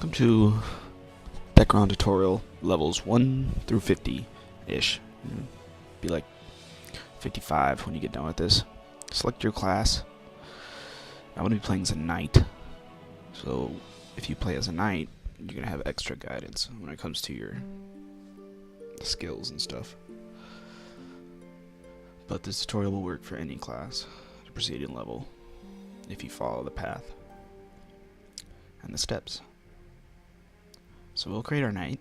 Welcome to background tutorial levels 1 through 50-ish. Be like 55 when you get done with this. Select your class. I'm going to be playing as a knight. So if you play as a knight, you're going to have extra guidance when it comes to your skills and stuff. But this tutorial will work for any class at a preceding level if you follow the path and the steps. So we'll create our knight.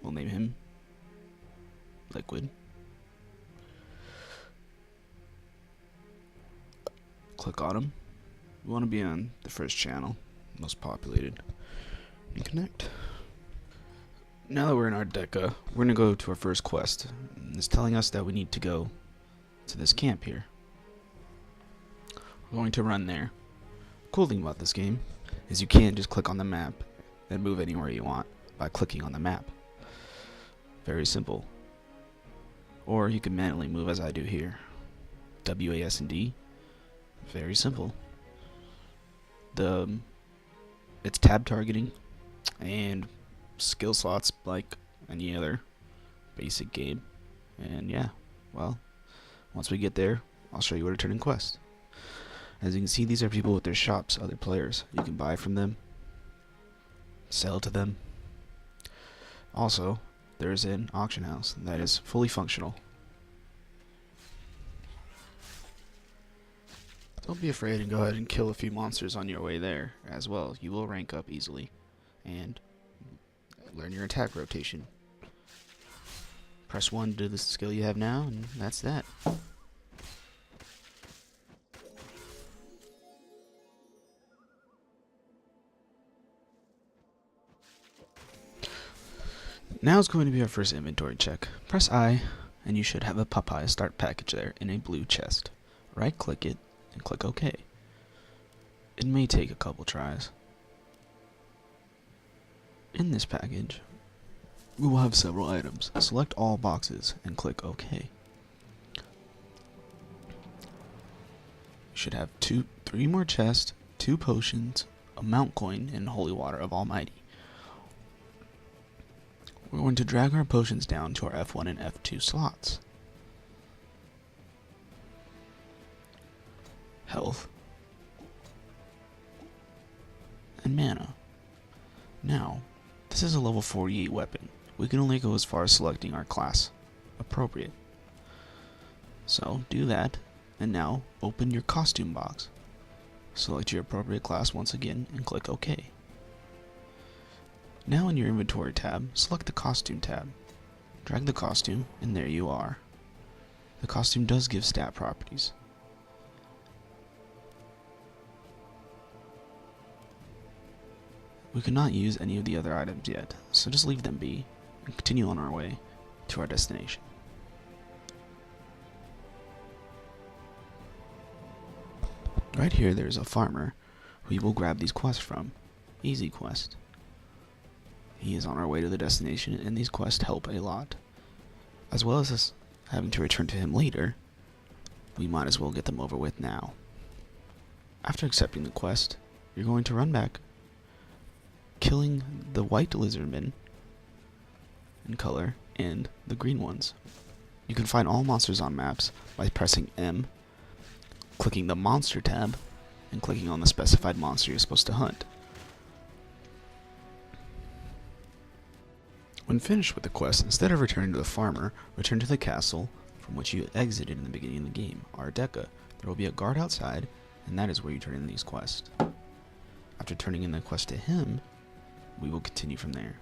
We'll name him Liquid. Click on him. We want to be on the first channel, most populated, and connect. Now that we're in our Deca, we're going to go to our first quest. It's telling us that we need to go to this camp here. We're going to run there. Cool thing about this game is you can't just click on the map and move anywhere you want by clicking on the map. Very simple. Or you can manually move as I do here. WAS and D. Very simple. It's tab targeting and skill slots like any other basic game. And yeah, well, once we get there, I'll show you where to turn in quests. As you can see, these are people with their shops, other players. You can buy from them, sell to them. Also, there's an auction house that is fully functional. Don't be afraid and go ahead and kill a few monsters on your way there as well. You will rank up easily and learn your attack rotation. Press 1 to do the skill you have now, and that's that. Now is going to be our first inventory check. Press I, and you should have a Papaya Start package there in a blue chest. Right click it, and click OK. It may take a couple tries. In this package, we will have several items. Select all boxes, and click OK. You should have 3 more chests, 2 potions, a mount coin, and holy water of Almighty. We're going to drag our potions down to our F1 and F2 slots. Health. And mana. Now, this is a level 48 weapon. We can only go as far as selecting our class appropriate. So, do that, and now open your costume box. Select your appropriate class once again, and click OK. Now in your inventory tab, select the costume tab. Drag the costume, and there you are. The costume does give stat properties. We cannot use any of the other items yet, so just leave them be, and continue on our way to our destination. Right here there is a farmer who you will grab these quests from. Easy quest. He is on our way to the destination, and these quests help a lot. As well as us having to return to him later, we might as well get them over with now. After accepting the quest, you're going to run back, killing the white lizardmen in color and the green ones. You can find all monsters on maps by pressing M, clicking the monster tab, and clicking on the specified monster you're supposed to hunt. When finished with the quest, instead of returning to the farmer, return to the castle from which you exited in the beginning of the game, our Deca. There will be a guard outside, and that is where you turn in these quests. After turning in the quest to him, we will continue from there.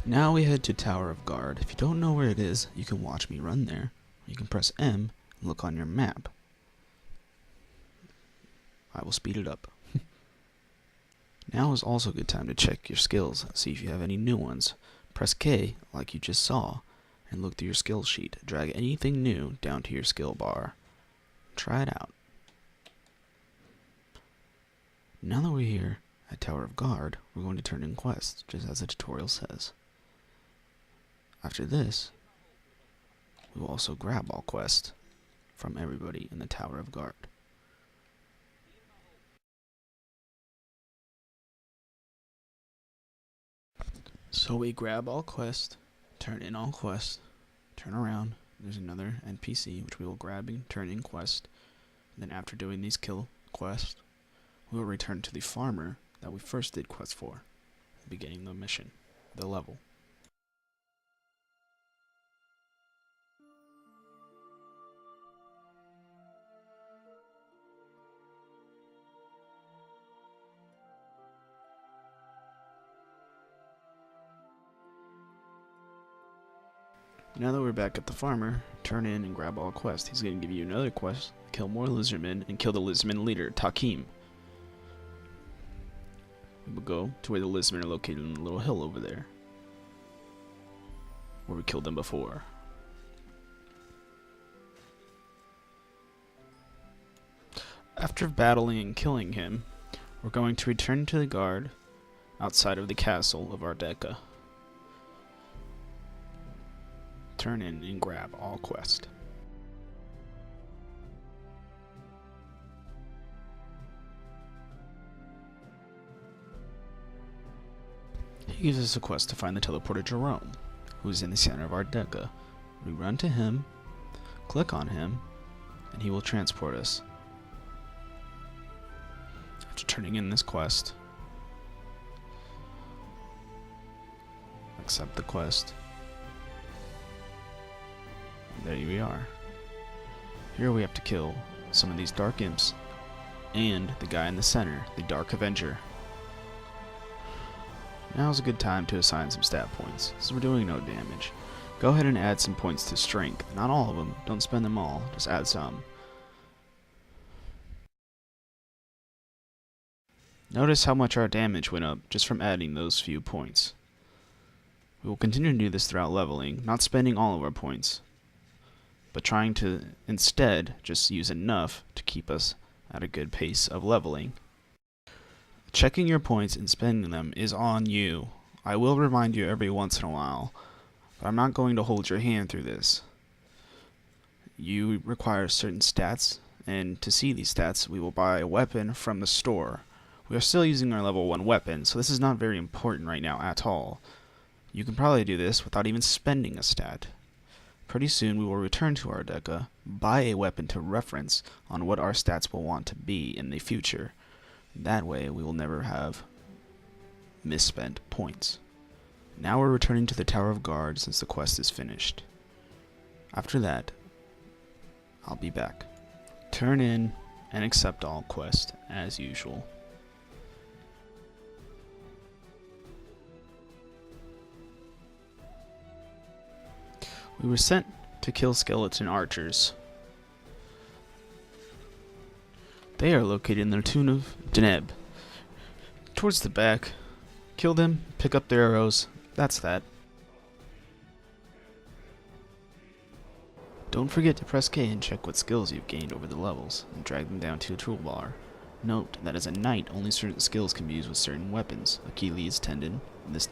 Now we head to Tower of Guard. If you don't know where it is, you can watch me run there. You can press M and look on your map. I will speed it up. Now is also a good time to check your skills, see if you have any new ones. Press K, like you just saw, and look through your skill sheet. Drag anything new down to your skill bar. Try it out. Now that we're here at Tower of Guard, we're going to turn in quests, just as the tutorial says. After this, we will also grab all quests from everybody in the Tower of Guard. So we grab all quests, turn in all quests, turn around, there's another NPC which we will grab and turn in quest, and then after doing these kill quests, we will return to the farmer that we first did quests for, beginning the mission, the level. Now that we're back at the farmer, turn in and grab all quests. He's going to give you another quest, kill more lizardmen, and kill the lizardman leader, Takim. We will go to where the lizardmen are located in the little hill over there, where we killed them before. After battling and killing him, we're going to return to the guard outside of the castle of Ardeka. Turn in and grab all quest. He gives us a quest to find the teleporter Jerome, who is in the center of Ardeka. We run to him, click on him, and he will transport us. After turning in this quest, accept the quest. There we are. Here we have to kill some of these Dark Imps and the guy in the center, the Dark Avenger. Now's a good time to assign some stat points, since we're doing no damage. Go ahead and add some points to strength. Not all of them, don't spend them all, just add some. Notice how much our damage went up just from adding those few points. We will continue to do this throughout leveling, not spending all of our points, but trying to instead just use enough to keep us at a good pace of leveling. Checking your points and spending them is on you. I will remind you every once in a while, but I'm not going to hold your hand through this. You require certain stats, and to see these stats, we will buy a weapon from the store. We are still using our level 1 weapon, so this is not very important right now at all. You can probably do this without even spending a stat. Pretty soon we will return to Ardeka, buy a weapon to reference on what our stats will want to be in the future. That way we will never have misspent points. Now we're returning to the Tower of Guard since the quest is finished. After that, I'll be back. Turn in and accept all quests as usual. We were sent to kill skeleton archers. They are located in the tomb of Deneb. Towards the back. Kill them, pick up their arrows. That's that. Don't forget to press K and check what skills you've gained over the levels, and drag them down to a toolbar. Note that as a knight, only certain skills can be used with certain weapons. Achilles tendon, this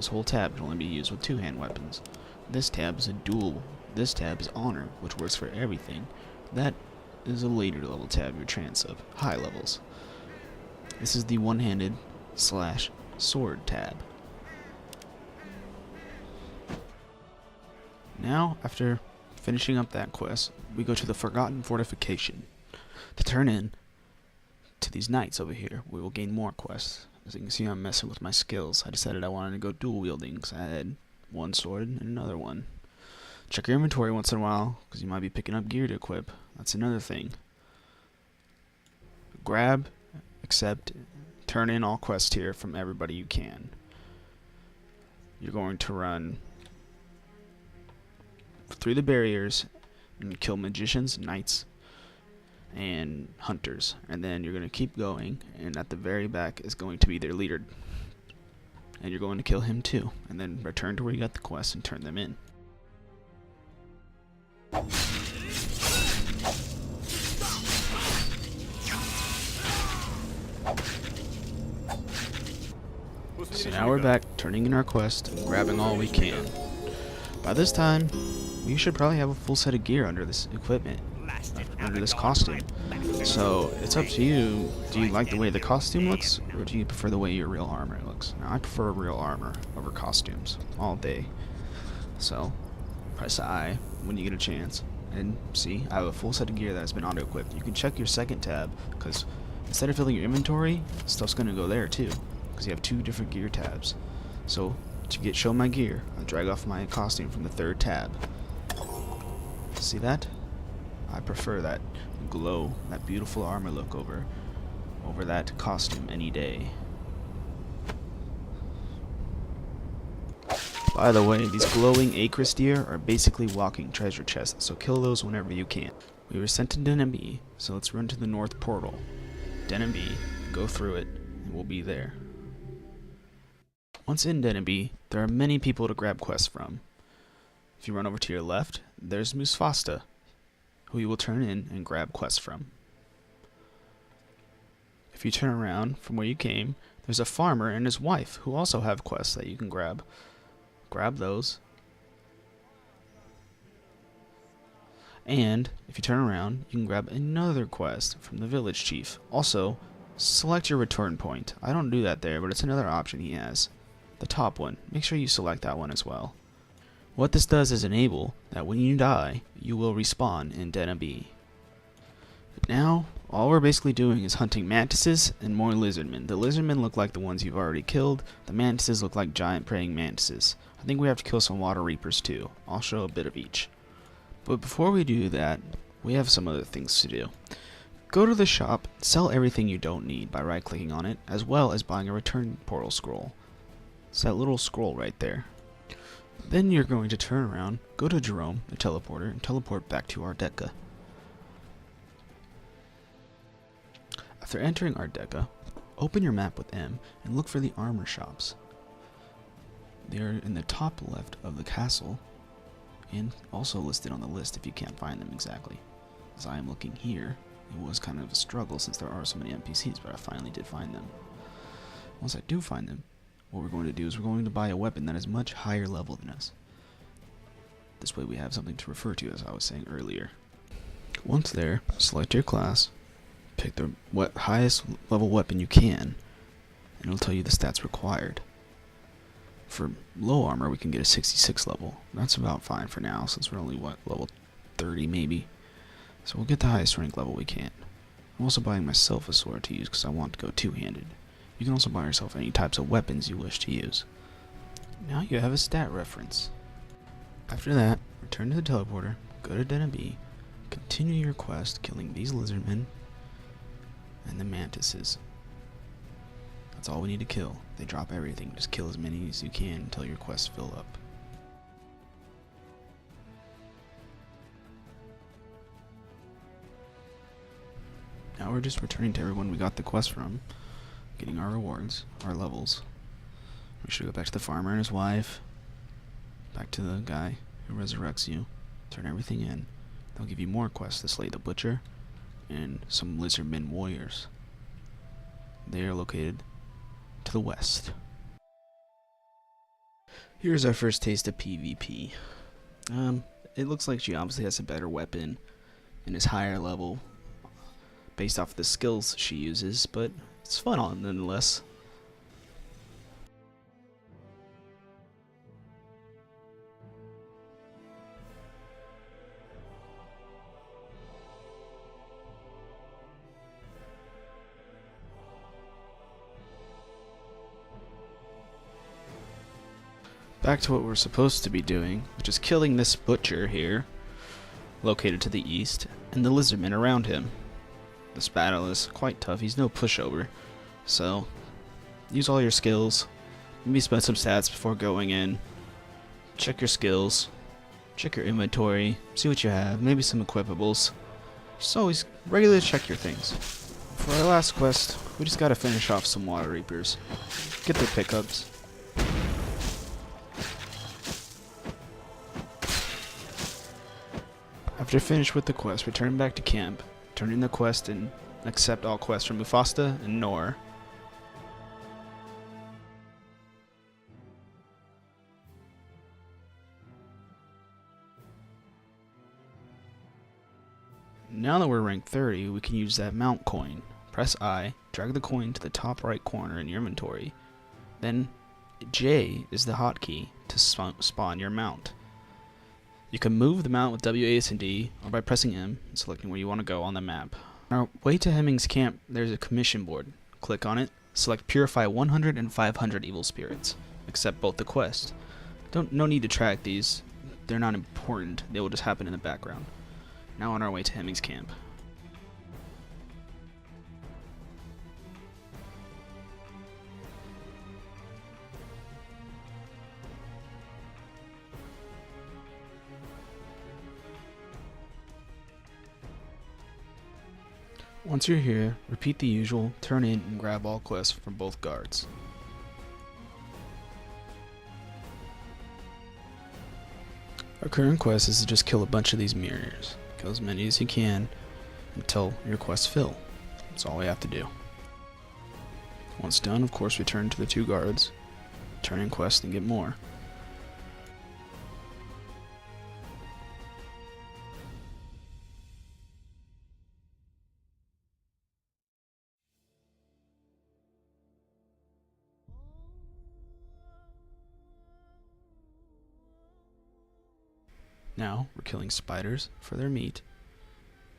whole tab can only be used with two-hand weapons. This tab is a dual. This tab is honor, which works for everything. That is a later level tab, your trance of high levels. This is the one-handed / sword tab. Now, after finishing up that quest, we go to the Forgotten Fortification. To turn in to these knights over here, we will gain more quests. As you can see, I'm messing with my skills. I decided I wanted to go dual wielding because I had one sword and another one. Check your inventory once in a while because you might be picking up gear to equip. That's another thing. Grab, accept, turn in all quests here from everybody you can. You're going to run through the barriers and kill magicians, knights, and hunters, and then you're going to keep going, and at the very back is going to be their leader, and you're going to kill him too, and then return to where you got the quest and turn them in. So now we're back, turning in our quest, and grabbing all we can. By this time, we should probably have a full set of gear under this equipment, under this costume. So it's up to you. Do you like the way the costume looks, or do you prefer the way your real armor looks? looks. Now I prefer real armor over costumes all day. So press I when you get a chance. And see, I have a full set of gear that has been auto-equipped. You can check your second tab, because instead of filling your inventory, stuff's going to go there too, because you have 2 different gear tabs. So to show my gear, I drag off my costume from the 3rd tab. See that? I prefer that glow, that beautiful armor look over that costume any day. By the way, these glowing Acris deer are basically walking treasure chests, so kill those whenever you can. We were sent to Deneby, so let's run to the north portal. Deneby, go through it, and we'll be there. Once in Deneby, there are many people to grab quests from. If you run over to your left, there's Musfasta, who you will turn in and grab quests from. If you turn around from where you came, there's a farmer and his wife who also have quests that you can grab. Grab those. And if you turn around, you can grab another quest from the village chief. Also, select your return point. I don't do that there, but it's another option he has. The top one. Make sure you select that one as well. What this does is enable that when you die, you will respawn in Deneby. Now, all we're basically doing is hunting mantises and more lizardmen. The lizardmen look like the ones you've already killed. The mantises look like giant praying mantises. I think we have to kill some water reapers too. I'll show a bit of each. But before we do that, we have some other things to do. Go to the shop, sell everything you don't need by right-clicking on it, as well as buying a return portal scroll. It's that little scroll right there. Then you're going to turn around, go to Jerome, the teleporter, and teleport back to Ardeka. After entering Ardeka, open your map with M and look for the armor shops. They are in the top left of the castle, and also listed on the list if you can't find them exactly. As I am looking here, it was kind of a struggle since there are so many NPCs, but I finally did find them. Once I do find them, what we're going to do is we're going to buy a weapon that is much higher level than us. This way we have something to refer to, as I was saying earlier. Once there, select your class, pick the highest level weapon you can, and it'll tell you the stats required. For low armor, we can get a 66 level. That's about fine for now, since we're only, level 30 maybe. So we'll get the highest rank level we can. I'm also buying myself a sword to use because I want to go two-handed. You can also buy yourself any types of weapons you wish to use. Now you have a stat reference. After that, return to the teleporter, go to Deneby, continue your quest killing these lizardmen and the mantises. That's all we need to kill. They drop everything. Just kill as many as you can until your quests fill up. Now we're just returning to everyone we got the quest from, getting our rewards, our levels. We should go back to the farmer and his wife, back to the guy who resurrects you, turn everything in. They'll give you more quests to slay the butcher and some lizardmen warriors. They are located to the west. Here's our first taste of PvP. It looks like she obviously has a better weapon and is higher level based off the skills she uses, but it's fun nonetheless. Back to what we're supposed to be doing, which is killing this butcher here, located to the east, and the lizardmen around him. This battle is quite tough. He's no pushover, so use all your skills. Maybe spend some stats before going in. Check your skills, check your inventory, see what you have, maybe some equipables. Just always regularly check your things. For our last quest, we just gotta finish off some water reapers. Get their pickups. After finished with the quest, return back to camp, turn in the quest, and accept all quests from Mufasta and Nor. Now that we're rank 30, we can use that mount coin. Press I, drag the coin to the top right corner in your inventory, Then J is the hotkey to spawn your mount. You can move the mount with WASD or by pressing M and selecting where you want to go on the map. On our way to Hemming's camp, there's a commission board. Click on it, select Purify 100 and 500 evil spirits. Accept both the quests. No need to track these. They're not important. They will just happen in the background. Now on our way to Hemming's camp. Once you're here, repeat the usual, turn in and grab all quests from both guards. Our current quest is to just kill a bunch of these mirrors. Kill as many as you can until your quests fill. That's all we have to do. Once done, of course, return to the 2 guards, turn in quests and get more. Now we're killing spiders for their meat,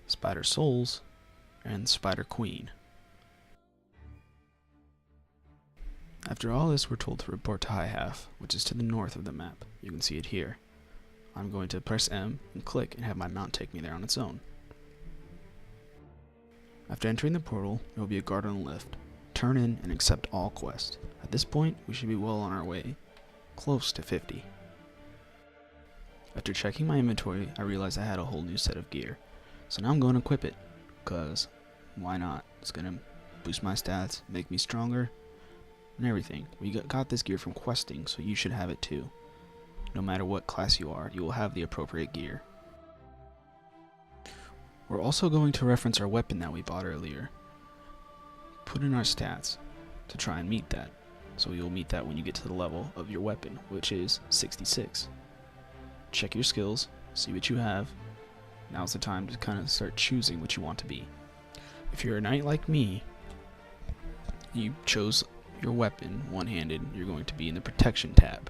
spider souls, and spider queen. After all this, we're told to report to High Half, which is to the north of the map. You can see it here. I'm going to press M and click and have my mount take me there on its own. After entering the portal, there will be a guard on the left. Turn in and accept all quests. At this point, we should be well on our way, close to 50. After checking my inventory, I realized I had a whole new set of gear. So now I'm going to equip it, because why not? It's going to boost my stats, make me stronger, and everything. We got this gear from questing, so you should have it too. No matter what class you are, you will have the appropriate gear. We're also going to reference our weapon that we bought earlier. Put in our stats to try and meet that. So you'll meet that when you get to the level of your weapon, which is 66. Check your skills, see what you have. Now's the time to kind of start choosing what you want to be. If you're a knight like me, you chose your weapon one-handed, you're going to be in the protection tab.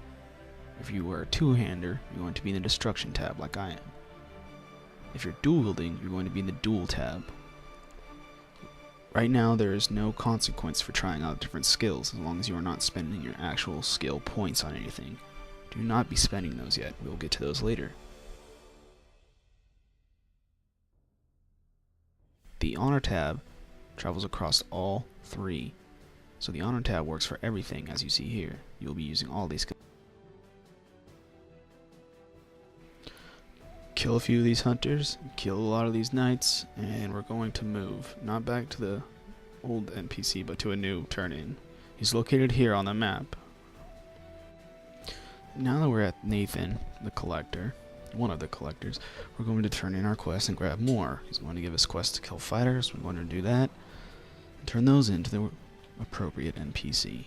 If you are a two-hander, you're going to be in the destruction tab like I am. If you're dual wielding, you're going to be in the dual tab. Right now there is no consequence for trying out different skills as long as you are not spending your actual skill points on anything. Do not be spending those yet. We'll get to those later. The honor tab travels across all 3. So the honor tab works for everything as you see here. You'll be using all these skills. Kill a few of these hunters, kill a lot of these knights, and we're going to move. Not back to the old NPC, but to a new turn-in. He's located here on the map. Now that we're at Nathan, the collector, one of the collectors, we're going to turn in our quest and grab more. He's going to give us quests to kill fighters. We're going to do that and turn those into the appropriate NPC.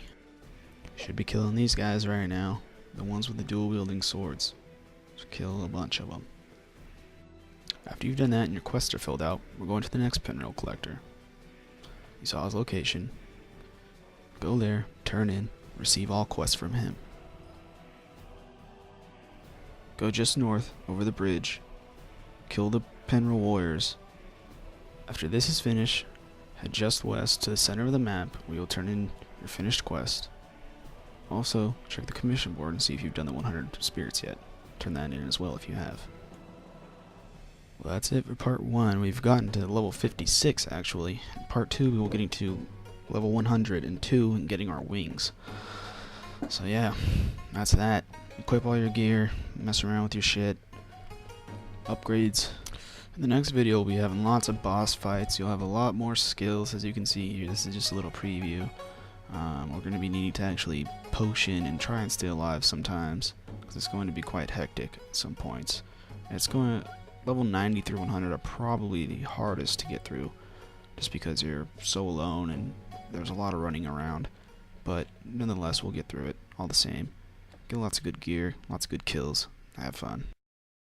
Should be killing these guys right now, the ones with the dual wielding swords. So kill a bunch of them. After you've done that and your quests are filled out, we're going to the next Penril collector. You saw his location. Go there, turn in, receive all quests from him. Go just north, over the bridge, kill the Penril warriors. After this is finished, head just west to the center of the map where you'll turn in your finished quest. Also, check the commission board and see if you've done the 100 spirits yet. Turn that in as well if you have. Well, that's it for part 1. We've gotten to level 56 actually. In part 2 we will getting to level 102 and getting our wings. So yeah, that's that. Equip all your gear, mess around with your shit, upgrades. In the next video we'll be having lots of boss fights. You'll have a lot more skills as you can see here. This is just a little preview. We're going to be needing to actually potion and try and stay alive sometimes, because it's going to be quite hectic at some points. And it's going to, level 90 through 100 are probably the hardest to get through, just because you're so alone and there's a lot of running around. But nonetheless, we'll get through it all the same. Get lots of good gear, lots of good kills, have fun.